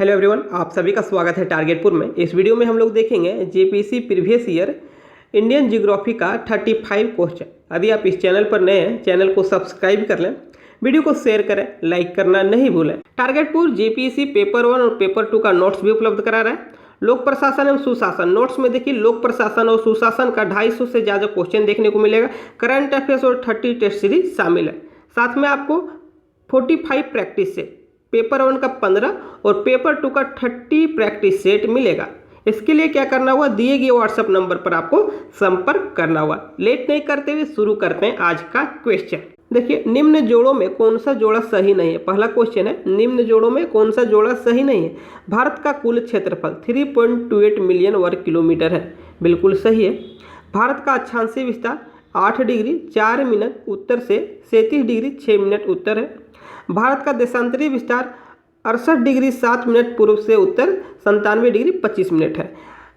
Hello everyone, आप सभी का स्वागत है टारगेटपुर में। इस वीडियो में हम लोग देखेंगे JPC previous year Indian geography का 35 क्वेश्चन। यदि आप इस चैनल पर नए हैं, चैनल को सब्सक्राइब कर लें, वीडियो को शेयर करें, लाइक करना नहीं भूलें। टारगेटपुर जेपीसी पेपर 1 और पेपर 2 का नोट्स भी उपलब्ध करा रहा है। लोक प्रशासन एवं सुशासन नोट्स में देखिए, लोक प्रशासन और सुशासन का 250 से ज़्यादा क्वेश्चन देखने को मिलेगा। करंट अफेयर्स और 30 टेस्ट सीरीज शामिल है। साथ में आपको 45 प्रैक्टिस सेट, पेपर 1 का 15 और पेपर 2 का 30 प्रैक्टिस सेट मिलेगा। इसके लिए क्या करना हुआ, दिए गए व्हाट्सएप नंबर पर आपको संपर्क करना हुआ। लेट नहीं करते हुए शुरू करते हैं आज का क्वेश्चन। देखिए, निम्न जोड़ों में कौन सा जोड़ा सही नहीं है। पहला क्वेश्चन है, निम्न जोड़ों में कौन सा जोड़ा सही नहीं है। भारत का कुल क्षेत्रफल 3.28 मिलियन वर्ग किलोमीटर है, बिल्कुल सही है। भारत का अक्षांशीय विस्तार 8 डिग्री 4 मिनट उत्तर से 37 डिग्री 6 मिनट उत्तर है। भारत का देशांतरीय विस्तार 68 डिग्री 7 मिनट पूर्व से उत्तर 97 डिग्री 25 मिनट है।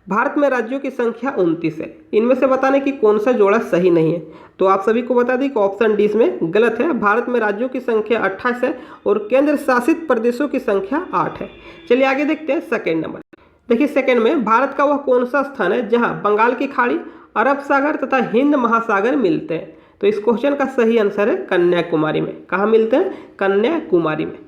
भारत में राज्यों की संख्या 29 है। इनमें से बताने की कौन सा जोड़ा सही नहीं है। तो आप सभी को बता दें कि ऑप्शन डी इसमें गलत है। भारत में राज्यों की संख्या 28 है और केंद्र शासित प्रदेशों की संख्या 8 है। चलिए आगे देखते हैं सेकेंड नंबर। देखिए, सेकेंड में भारत का वह कौन सा स्थान है जहाँ बंगाल की खाड़ी, अरब सागर तथा हिंद महासागर मिलते हैं। तो इस क्वेश्चन का सही आंसर है कन्याकुमारी में। कहाँ मिलते हैं? कन्याकुमारी में।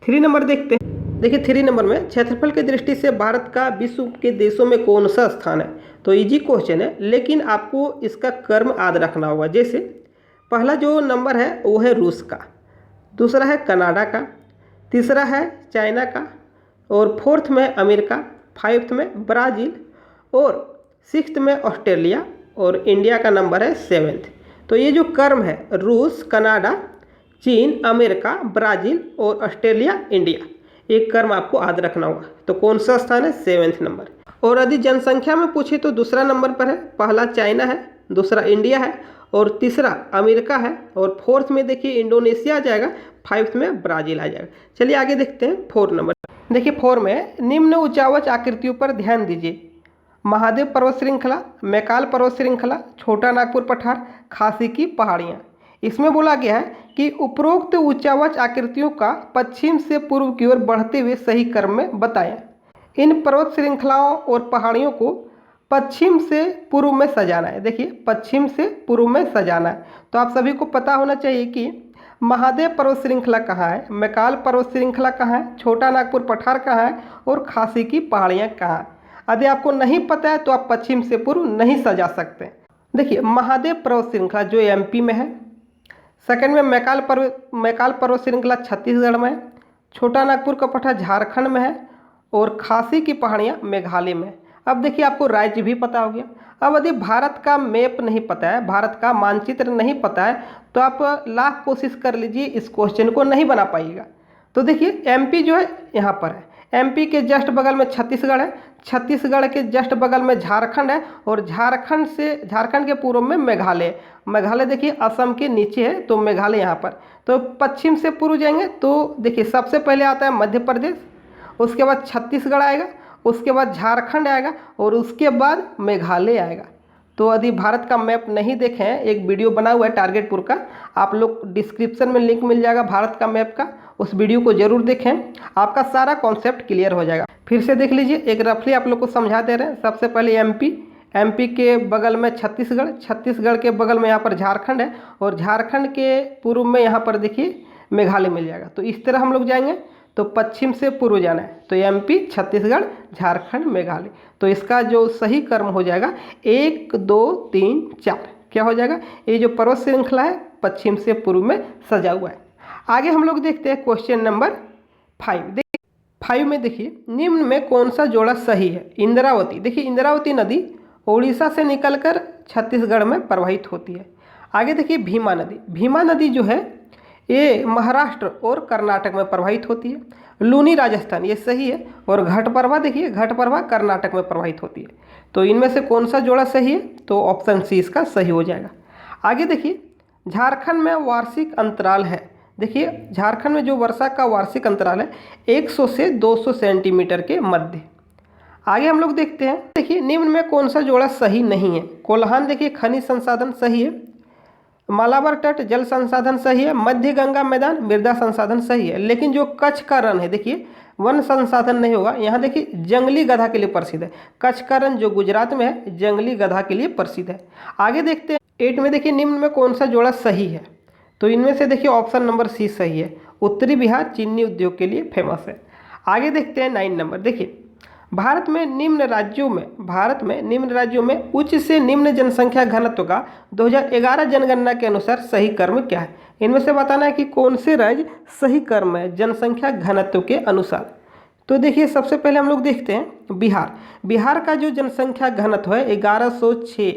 3 नंबर देखते हैं। देखिए, 3 नंबर में क्षेत्रफल की दृष्टि से भारत का विश्व के देशों में कौन सा स्थान है। तो इजी क्वेश्चन है, लेकिन आपको इसका क्रम याद रखना होगा। जैसे पहला जो नंबर है वो है रूस का, दूसरा है कनाडा का, तीसरा है चाइना का, और फोर्थ में अमेरिका, 5th में ब्राज़ील, और 6th में ऑस्ट्रेलिया, और इंडिया का नंबर है 7th। तो ये जो क्रम है, रूस, कनाडा, चीन, अमेरिका, ब्राज़ील और ऑस्ट्रेलिया, इंडिया, एक क्रम आपको याद रखना होगा। तो कौन सा स्थान है? 7th number. और यदि जनसंख्या में पूछे तो दूसरा नंबर पर है। पहला चाइना है, दूसरा इंडिया है, और तीसरा अमेरिका है, और 4th में देखिए इंडोनेशिया आ जाएगा, 5th में ब्राज़ील आ जाएगा। चलिए आगे देखते हैं 4 नंबर। देखिए 4 में निम्न उच्चावच आकृतियों पर ध्यान दीजिए। महादेव पर्वत श्रृंखला, मैकाल पर्वत श्रृंखला, छोटा नागपुर पठार, खासी की पहाड़ियाँ। इसमें बोला गया है कि उपरोक्त उच्चावच आकृतियों का पश्चिम से पूर्व की ओर बढ़ते हुए सही क्रम में बताएं। इन पर्वत श्रृंखलाओं और पहाड़ियों को पश्चिम से पूर्व में सजाना है। देखिए, पश्चिम से पूर्व में सजाना है। तो आप सभी को पता होना चाहिए कि महादेव पर्वत श्रृंखला कहाँ है, मैकाल पर्वत श्रृंखला कहाँ है, छोटा नागपुर पठार कहाँ है, और खासी की पहाड़ियाँ कहाँ है। यदि आपको नहीं पता है तो आप पश्चिम से पूर्व नहीं सजा सकते। देखिए, महादेव पर्वत श्रृंखला जो एमपी में है, सेकंड में मैकाल पर्वत श्रृंखला छत्तीसगढ़ में है, छोटा नागपुर का पठार झारखंड में है, और खासी की पहाड़ियाँ मेघालय में है। अब देखिए, आपको राज्य भी पता हो गया। अब यदि भारत का मैप नहीं पता है, भारत का मानचित्र नहीं पता है, तो आप लाख कोशिश कर लीजिए, इस क्वेश्चन को नहीं बना पाइएगा। तो देखिए, एमपी जो है यहाँ पर है, एमपी के जस्ट बगल में छत्तीसगढ़ है, छत्तीसगढ़ के जस्ट बगल में झारखंड है, और झारखंड के पूर्व में मेघालय। मेघालय देखिए असम के नीचे है, तो मेघालय यहाँ पर। तो पश्चिम से पूर्व जाएंगे तो देखिए, सबसे पहले आता है मध्य प्रदेश, उसके बाद छत्तीसगढ़ आएगा, उसके बाद झारखंड आएगा, और उसके बाद मेघालय आएगा। तो यदि भारत का मैप नहीं देखें, एक वीडियो बना हुआ है टारगेटपुर का, आप लोग डिस्क्रिप्शन में लिंक मिल जाएगा भारत का मैप का, उस वीडियो को जरूर देखें, आपका सारा कॉन्सेप्ट क्लियर हो जाएगा। फिर से देख लीजिए, एक रफली आप लोग को समझा दे रहे हैं। सबसे पहले एमपी के बगल में छत्तीसगढ़, छत्तीसगढ़ के बगल में यहाँ पर झारखंड है, और झारखंड के पूर्व में यहाँ पर देखिए मेघालय मिल जाएगा। तो इस तरह हम लोग जाएंगे, तो पश्चिम से पूर्व जाना है, तो एमपी, छत्तीसगढ़, झारखंड, मेघालय। तो इसका जो सही क्रम हो जाएगा 1 2 3 4, क्या हो जाएगा? ये जो पर्वत श्रृंखला है पश्चिम से पूर्व में सजा हुआ है। आगे हम लोग देखते हैं क्वेश्चन नंबर 5। देखिए 5 में देखिए, निम्न में कौन सा जोड़ा सही है। इंद्रावती, देखिए इंद्रावती नदी उड़ीसा से निकलकर छत्तीसगढ़ में प्रवाहित होती है। आगे देखिए भीमा नदी, भीमा नदी जो है ये महाराष्ट्र और कर्नाटक में प्रवाहित होती है। लूनी राजस्थान, ये सही है। और घटप्रभा देखिए, घटप्रभा कर्नाटक में प्रवाहित होती है। तो इनमें से कौन सा जोड़ा सही है? तो ऑप्शन सी इसका सही हो जाएगा। आगे देखिए, झारखंड में वार्षिक अंतराल है। देखिए, झारखंड में जो वर्षा का वार्षिक अंतराल है 100 से 200 सेंटीमीटर के मध्य। आगे हम लोग देखते हैं, देखिए निम्न में कौन सा जोड़ा सही नहीं है। कोल्हान देखिए खनिज संसाधन सही है, मालाबार तट जल संसाधन सही है, मध्य गंगा मैदान मृदा संसाधन सही है। लेकिन जो कच्छ का रण है, देखिए वन संसाधन नहीं होगा। यहाँ देखिए जंगली गधा के लिए प्रसिद्ध है। कच्छ का रण जो गुजरात में है जंगली गधा के लिए प्रसिद्ध है। आगे देखते हैं 8 में देखिए निम्न में कौन सा जोड़ा सही है। तो इनमें से देखिए ऑप्शन नंबर सी सही है। उत्तरी बिहार चीनी उद्योग के लिए फेमस है। आगे देखते हैं 9 नंबर। देखिए भारत में निम्न राज्यों में उच्च से निम्न जनसंख्या घनत्व का 2011 जनगणना के अनुसार सही क्रम क्या है। इनमें से बताना है कि कौन से राज्य सही क्रम है जनसंख्या घनत्व के अनुसार। तो देखिए सबसे पहले हम लोग देखते हैं बिहार का जो जनसंख्या घनत्व है 1106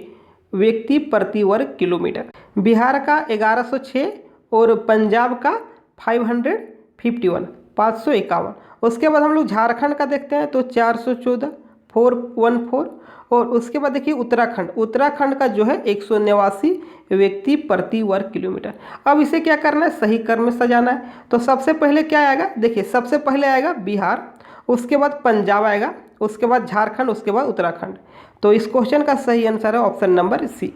व्यक्ति प्रति वर्ग किलोमीटर। बिहार का 1106 और पंजाब का 551। उसके बाद हम लोग झारखंड का देखते हैं तो 414 414। और उसके बाद देखिए उत्तराखंड का जो है 189 व्यक्ति प्रति वर्ग किलोमीटर। अब इसे क्या करना है, सही क्रम में सजाना है। तो सबसे पहले क्या आएगा, देखिए सबसे पहले आएगा बिहार, उसके बाद पंजाब आएगा, उसके बाद झारखंड, उसके बाद उत्तराखंड। तो इस क्वेश्चन का सही आंसर है ऑप्शन नंबर सी।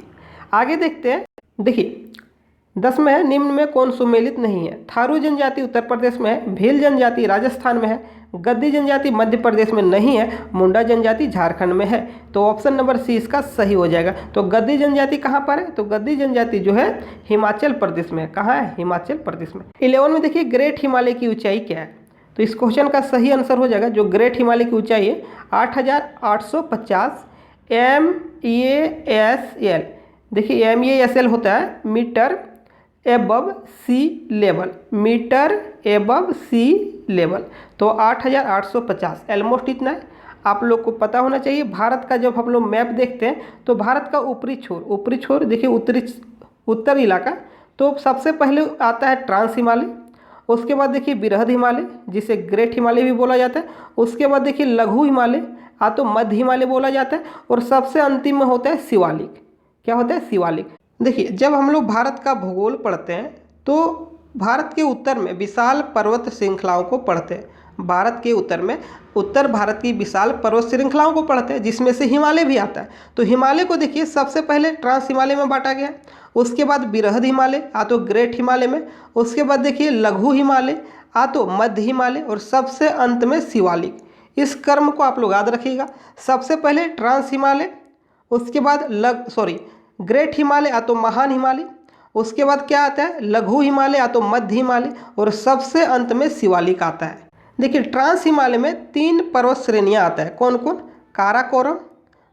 आगे देखते हैं, देखिए 10 में है निम्न में कौन सुमेलित नहीं है। थारू जनजाति उत्तर प्रदेश में है, भील जनजाति राजस्थान में है, गद्दी जनजाति मध्य प्रदेश में नहीं है, मुंडा जनजाति झारखंड में है। तो ऑप्शन नंबर सी इसका सही हो जाएगा। तो गद्दी जनजाति कहाँ पर है, तो गद्दी जनजाति जो है हिमाचल प्रदेश में है। कहाँ है, हिमाचल प्रदेश में। 11 में देखिए ग्रेट हिमालय की ऊंचाई क्या है। तो इस क्वेश्चन का सही आंसर हो जाएगा जो ग्रेट हिमालय की ऊंचाई है 8850 MEASL। देखिए MEASL होता है मीटर एबव सी लेवल। तो 8850 ऑलमोस्ट इतना है। आप लोग को पता होना चाहिए भारत का जब हम लोग मैप देखते हैं तो भारत का ऊपरी छोर देखिए उत्तर इलाका, तो सबसे पहले आता है ट्रांस हिमालय, उसके बाद देखिए बृहद हिमालय जिसे ग्रेट हिमालय भी बोला जाता है, उसके बाद देखिए लघु हिमालय तो मध्य हिमालय बोला जाता है, और सबसे अंतिम में होता है शिवालिक। क्या होता है, शिवालिक। देखिए जब हम लोग भारत का भूगोल पढ़ते हैं तो भारत के उत्तर में विशाल पर्वत श्रृंखलाओं को पढ़ते हैं। भारत के उत्तर भारत की विशाल पर्वत श्रृंखलाओं को पढ़ते हैं जिसमें से हिमालय भी आता है। तो हिमालय को देखिए सबसे पहले ट्रांस हिमालय में बांटा गया, उसके बाद बृहद हिमालय तो ग्रेट हिमालय में, उसके बाद देखिए लघु हिमालय तो मध्य हिमालय, और सबसे अंत में शिवालिक। इस क्रम को आप लोग याद रखिएगा। सबसे पहले ट्रांस हिमालय, उसके बाद ग्रेट हिमालय तो महान हिमालय, उसके बाद क्या आता है लघु हिमालय तो मध्य हिमालय, और सबसे अंत में शिवालिक आता है। देखिए ट्रांस हिमालय में 3 पर्वत श्रेणियाँ आता है। कौन कौन, काराकोरम,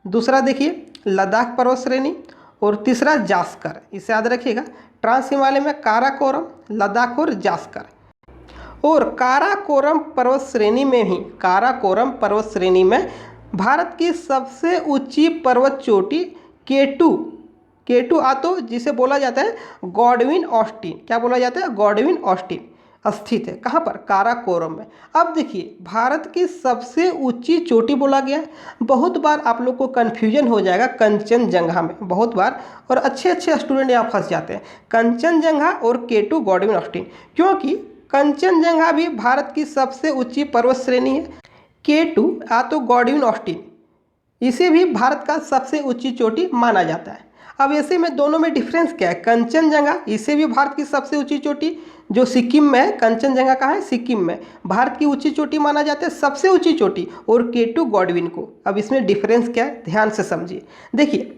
दूसरा देखिए लद्दाख पर्वत श्रेणी, और तीसरा जास्कर। इसे याद रखिएगा। ट्रांस हिमालय में काराकोरम, लद्दाख और जास्कर। और काराकोरम पर्वत श्रेणी में भारत की सबसे ऊंची पर्वत चोटी केटू तो जिसे बोला जाता है गॉडविन ऑस्टिन। क्या बोला जाता है, गॉडविन ऑस्टिन स्थित है। कहाँ पर, काराकोरम में। अब देखिए भारत की सबसे ऊंची चोटी बोला गया है। बहुत बार आप लोग को कन्फ्यूजन हो जाएगा कंचनजंगा में, बहुत बार, और अच्छे स्टूडेंट यहाँ फंस जाते हैं कंचनजंगा और केटू गॉडविन ऑस्टिन, क्योंकि कंचनजंगा भी भारत की सबसे ऊंची पर्वत श्रेणी है। केटू तो गॉडविन ऑस्टिन इसे भी भारत का सबसे ऊंची चोटी माना जाता है। अब ऐसे में दोनों में डिफरेंस क्या है, कंचनजंगा इसे भी भारत की सबसे ऊंची चोटी जो सिक्किम में है, कंचनजंगा कहाँ है, सिक्किम में, भारत की ऊंची चोटी माना जाता है, सबसे ऊंची चोटी, और केटू गॉडविन को। अब इसमें डिफरेंस क्या है, ध्यान से समझिए। देखिए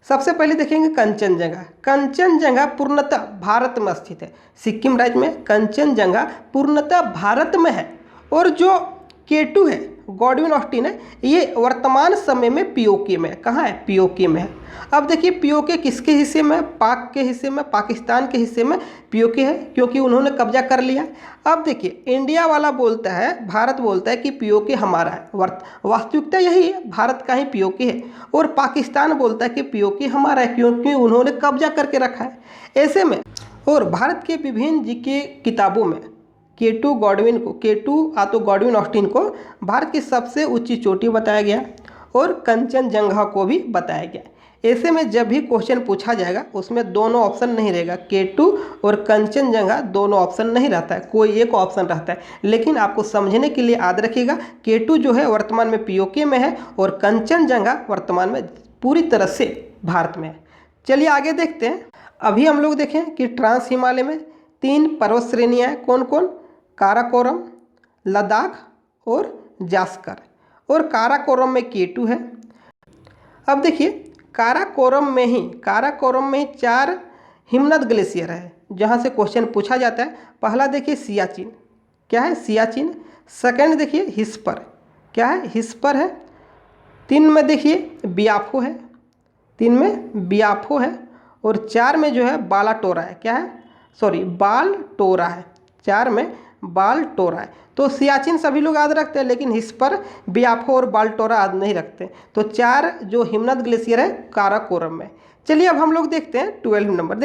सबसे पहले देखेंगे कंचनजंगा पूर्णतः भारत में स्थित है। सिक्किम राज्य में कंचनजंगा पूर्णतः भारत में है, और जो केटू है गॉडविन ऑस्टिन है ये वर्तमान समय में पीओके में है। कहाँ है, पीओके में है। अब देखिए पीओके किसके हिस्से में, पाक के हिस्से में, पाकिस्तान के हिस्से में पीओके है, क्योंकि उन्होंने कब्जा कर लिया। अब देखिए इंडिया वाला बोलता है, भारत बोलता है कि पीओके हमारा है, वास्तविकता यही है, भारत का ही पीओके है, और पाकिस्तान बोलता है कि पीओके हमारा है क्योंकि उन्होंने कब्जा करके रखा है। ऐसे में और भारत के विभिन्न जीके किताबों में केटू तो गॉडविन ऑस्टिन को भारत की सबसे ऊंची चोटी बताया गया, और कंचनजंगा को भी बताया गया। ऐसे में जब भी क्वेश्चन पूछा जाएगा उसमें दोनों ऑप्शन नहीं रहेगा, केटू और कंचनजंगा दोनों ऑप्शन नहीं रहता है, कोई एक ऑप्शन रहता है। लेकिन आपको समझने के लिए याद रखिएगा केटू जो है वर्तमान में पीओके में है, और कंचनजंगा वर्तमान में पूरी तरह से भारत में है। चलिए आगे देखते हैं। अभी हम लोग देखें कि ट्रांस हिमालय में 3 पर्वत श्रेणियाँ हैं। कौन कौन, काराकोरम, लद्दाख और जास्कर, और काराकोरम में K2 है। अब देखिए काराकोरम में ही 4 हिमनद ग्लेशियर है जहाँ से क्वेश्चन पूछा जाता है। पहला देखिए सियाचिन, क्या है सियाचिन। सेकंड देखिए हिस्पर, क्या है हिस्पर है। 3 में देखिए बियाफो है, 3 में बियाफो है। और 4 में जो है बालाटोरा है, क्या है सॉरी बालटोरा है, 4 में बालटोरा है। तो सियाचिन सभी लोग याद रखते हैं, लेकिन हिस्पर, बियाफो और बालटोरा याद नहीं रखते। तो 4 जो हिमनद ग्लेशियर है काराकोरम में। चलिए अब हम लोग देखते हैं 12 नंबर।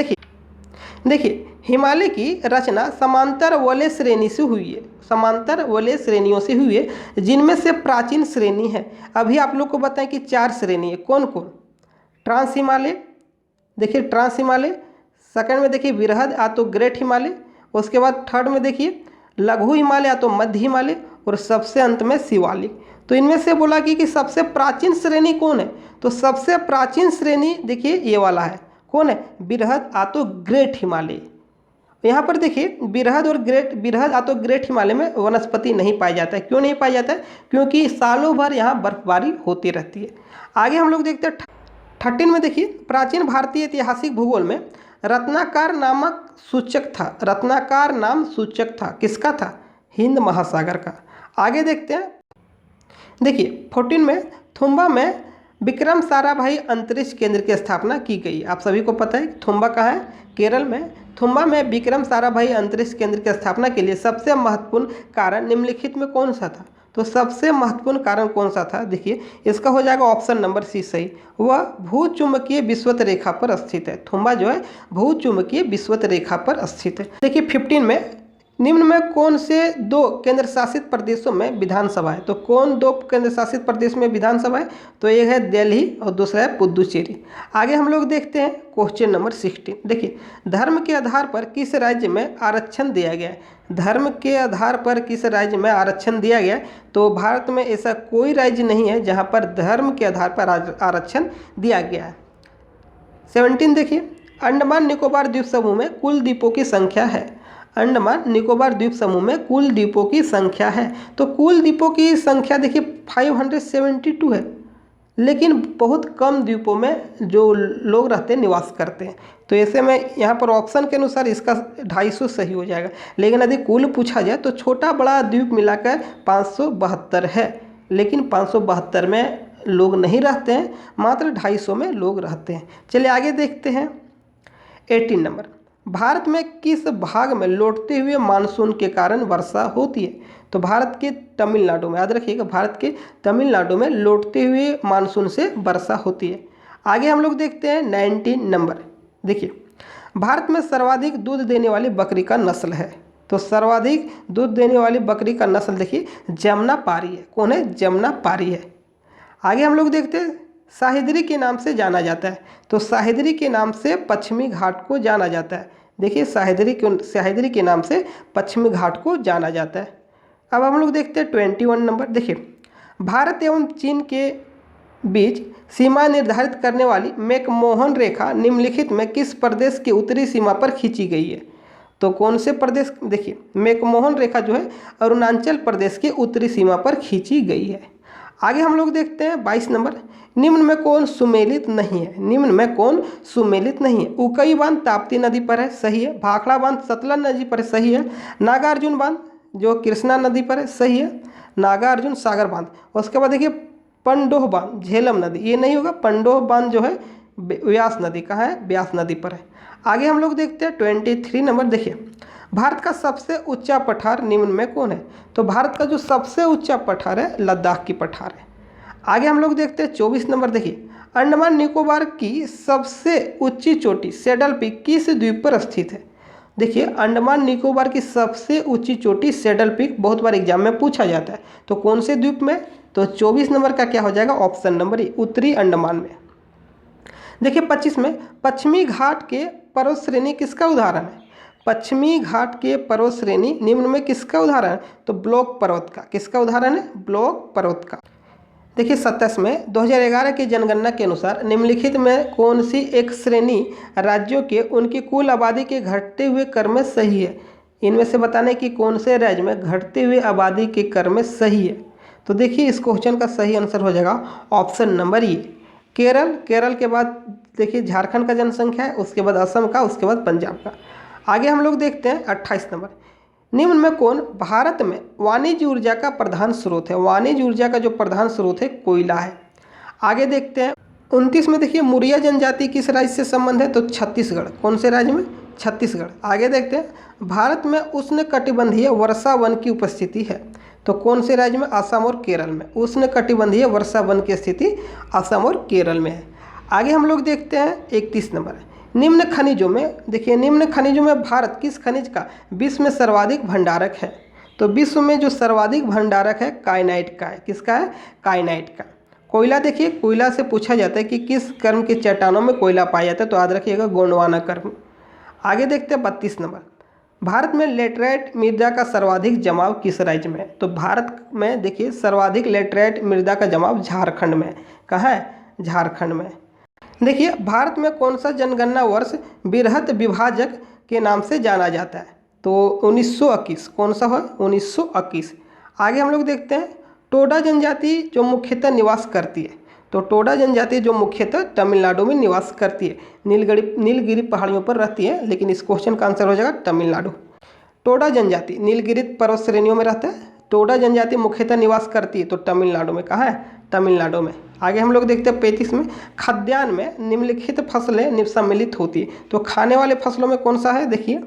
देखिए हिमालय की रचना समांतर वलय श्रेणी से हुई है, समांतर वलय श्रेणियों से हुई है, जिनमें से प्राचीन श्रेणी है। अभी आप लोग को बताएं कि 4 श्रेणी है, कौन कौन। ट्रांस हिमालय, देखिए ट्रांस हिमालय। सेकंड में देखिए विरहद या तो ग्रेट हिमालय। उसके बाद थर्ड में देखिए लघु हिमालय या तो मध्य हिमालय। और सबसे अंत में शिवालिक। तो इनमें से बोला कि सबसे प्राचीन श्रेणी कौन है, तो सबसे प्राचीन श्रेणी देखिए ये वाला है, कौन है विरहद या तो ग्रेट हिमालय। यहाँ पर देखिए विरहद या तो ग्रेट हिमालय में वनस्पति नहीं पाया जाता है। क्यों नहीं पाया जाता है, क्योंकि सालों भर यहाँ बर्फबारी होती रहती है। आगे हम लोग देखते हैं 13 में देखिए प्राचीन भारतीय ऐतिहासिक भूगोल में रत्नाकर नामक सूचक था, रत्नाकर नाम सूचक था, किसका था, हिंद महासागर का। आगे देखते हैं देखिए 14 में थुम्बा में विक्रम साराभाई अंतरिक्ष केंद्र की स्थापना की गई। आप सभी को पता है थुम्बा कहाँ है, केरल में। थुम्बा में विक्रम साराभाई अंतरिक्ष केंद्र की स्थापना के लिए सबसे महत्वपूर्ण कारण निम्नलिखित में कौन सा था, तो सबसे महत्वपूर्ण कारण कौन सा था, देखिए इसका हो जाएगा ऑप्शन नंबर सी सही। वह भूचुंबकीय विषुवत रेखा पर स्थित है। थुम्बा जो है भूचुंबकीय विषुवत रेखा पर स्थित है। देखिए 15 में निम्न में कौन से 2 केंद्र शासित प्रदेशों में विधानसभा है, तो कौन 2 केंद्र शासित प्रदेश में विधानसभा है, तो एक है दिल्ली और दूसरा है पुदुचेरी। आगे हम लोग देखते हैं क्वेश्चन नंबर 16। देखिए धर्म के आधार पर किस राज्य में आरक्षण दिया गया है, धर्म के आधार पर किस राज्य में आरक्षण दिया गया, तो भारत में ऐसा कोई राज्य नहीं है जहाँ पर धर्म के आधार पर आरक्षण दिया गया है। 17 देखिए अंडमान निकोबार द्वीप समूह में कुल द्वीपों की संख्या है, अंडमान निकोबार द्वीप समूह में कुल द्वीपों की संख्या है, तो कुल द्वीपों की संख्या देखिए 572 है, लेकिन बहुत कम द्वीपों में जो लोग रहते हैं निवास करते हैं। तो ऐसे में यहाँ पर ऑप्शन के अनुसार इसका 250 सही हो जाएगा, लेकिन यदि कुल पूछा जाए तो छोटा बड़ा द्वीप मिलाकर 572 है, लेकिन 572 में लोग नहीं रहते हैं, मात्र 250 में लोग रहते हैं। चलिए आगे देखते हैं 18 नंबर। भारत में किस भाग में लौटते हुए मानसून के कारण वर्षा होती है, तो भारत के तमिलनाडु में, याद रखिएगा भारत के तमिलनाडु में लौटते हुए मानसून से वर्षा होती है। आगे हम लोग देखते हैं 19 नंबर। देखिए भारत में सर्वाधिक दूध देने वाली बकरी का नस्ल है, तो सर्वाधिक दूध देने वाली बकरी का नस्ल देखिए जमुनापारी है। कौन है, जमुनापारी है। आगे हम लोग देखते हैं साहिदरी के नाम से जाना जाता है, तो साहिदरी के नाम से पश्चिमी घाट को जाना जाता है। देखिए साहिदरी के नाम से पश्चिमी घाट को जाना जाता है। अब हम लोग देखते हैं 21 नंबर। देखिए भारत एवं चीन के बीच सीमा निर्धारित करने वाली मैकमोहन रेखा निम्नलिखित में किस प्रदेश की उत्तरी सीमा पर खींची गई है, तो कौन से प्रदेश, देखिए मैकमोहन रेखा जो है अरुणाचल प्रदेश के उत्तरी सीमा पर खींची गई है। आगे हम लोग देखते हैं 22 नंबर। निम्न में कौन सुमेलित नहीं है, निम्न में कौन सुमेलित नहीं है, उकई बांध ताप्ती नदी पर है, सही है। भाखड़ा बांध सतलज नदी पर है, सही है। नागार्जुन बांध जो कृष्णा नदी पर है, सही है। नागार्जुन सागर बांध। उसके बाद देखिए पंडोह बांध झेलम नदी, ये नहीं होगा, पंडोह बांध जो है व्यास नदी, कहाँ है, व्यास नदी पर है। आगे हम लोग देखते हैं 23 नंबर। देखिए भारत का सबसे ऊंचा पठार निम्न में कौन है, तो भारत का जो सबसे ऊंचा पठार है लद्दाख की पठार है। आगे हम लोग देखते हैं 24 नंबर। देखिए अंडमान निकोबार की सबसे ऊंची चोटी सैडल पीक किस द्वीप पर स्थित है। देखिए अंडमान निकोबार की सबसे ऊंची चोटी सैडल पीक बहुत बार एग्जाम में पूछा जाता है, तो कौन से द्वीप में, तो 24 नंबर का क्या हो जाएगा, ऑप्शन नंबर ए उत्तरी अंडमान में। देखिए 25 में पश्चिमी घाट के पर्वत श्रेणी किसका उदाहरण है, पश्चिमी घाट के पर्वत श्रेणी निम्न में किसका उदाहरण है, तो ब्लॉक पर्वत का, किसका उदाहरण है, ब्लॉक पर्वत का। देखिए 27 में 2011 की जनगणना के अनुसार निम्नलिखित में कौन सी एक श्रेणी राज्यों के उनकी कुल आबादी के घटते हुए क्रम में सही है। इनमें से बताने कि कौन से राज्य में घटते हुए आबादी के क्रम में सही है। तो देखिए इस क्वेश्चन का सही आंसर हो जाएगा option number A, Kerala. Kerala के बाद देखिए झारखंड का जनसंख्या है, उसके बाद असम का, उसके बाद पंजाब का। आगे हम लोग देखते हैं 28 नंबर, निम्न में कौन भारत में वाणिज्य ऊर्जा का प्रधान स्रोत है। वाणिज्य ऊर्जा का जो प्रधान स्रोत है कोयला है। आगे देखते हैं 29 में, देखिए मुरिया जनजाति किस राज्य से संबंध है, तो छत्तीसगढ़। कौन से राज्य में, छत्तीसगढ़। आगे देखते हैं भारत में उष्णकटिबंधीय वर्षा वन की उपस्थिति है, तो कौन से राज्य में, असम और केरल में। उष्णकटिबंधीय वर्षा वन की स्थिति असम और केरल में है। आगे हम लोग देखते हैं 31 नंबर, निम्न खनिजों में, देखिए निम्न खनिजों में भारत किस खनिज का विश्व में सर्वाधिक भंडारक है। तो विश्व में जो सर्वाधिक भंडारक है काइनाइट का है। किसका है, काइनाइट का। कोयला, देखिए कोयला से पूछा जाता है कि किस कर्म के चट्टानों में कोयला पाया जाता है, तो याद रखिएगा गोंडवाना कर्म। आगे देखते हैं 32 नंबर, भारत में लेटराइट मृदा का सर्वाधिक जमाव किस राज्य में है। तो भारत में देखिए सर्वाधिक लेटराइट मृदा का जमाव झारखंड में है। कहाँ है, झारखंड में। देखिए भारत में कौन सा जनगणना वर्ष बृहत विभाजक के नाम से जाना जाता है, तो 1921। कौन सा है, 1921। आगे हम लोग देखते हैं टोडा जनजाति जो मुख्यतः निवास करती है, तो टोडा जनजाति जो मुख्यतः तमिलनाडु में निवास करती है, नीलगिरी पहाड़ियों पर रहती है, लेकिन इस क्वेश्चन का आंसर हो जाएगा तमिलनाडु। टोडा जनजाति नीलगिरी पर्वत श्रेणियों में रहता है। टोडा जनजाति मुख्यतः निवास करती है तो तमिलनाडु में। कहाँ है, तमिलनाडु में। आगे हम लोग देखते हैं 35 में, खाद्यान्न में निम्नलिखित फसलें सम्मिलित होती है, तो खाने वाले फसलों में कौन सा है, देखिए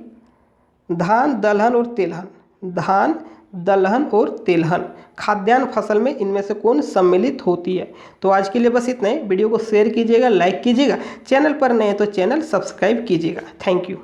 धान, दलहन और तेलहन। धान, दलहन और तेलहन खाद्यान्न फसल में इनमें से कौन सम्मिलित होती है। तो आज के लिए बस इतना ही। वीडियो को शेयर कीजिएगा, लाइक कीजिएगा, चैनल पर नए तो चैनल सब्सक्राइब कीजिएगा। Thank you.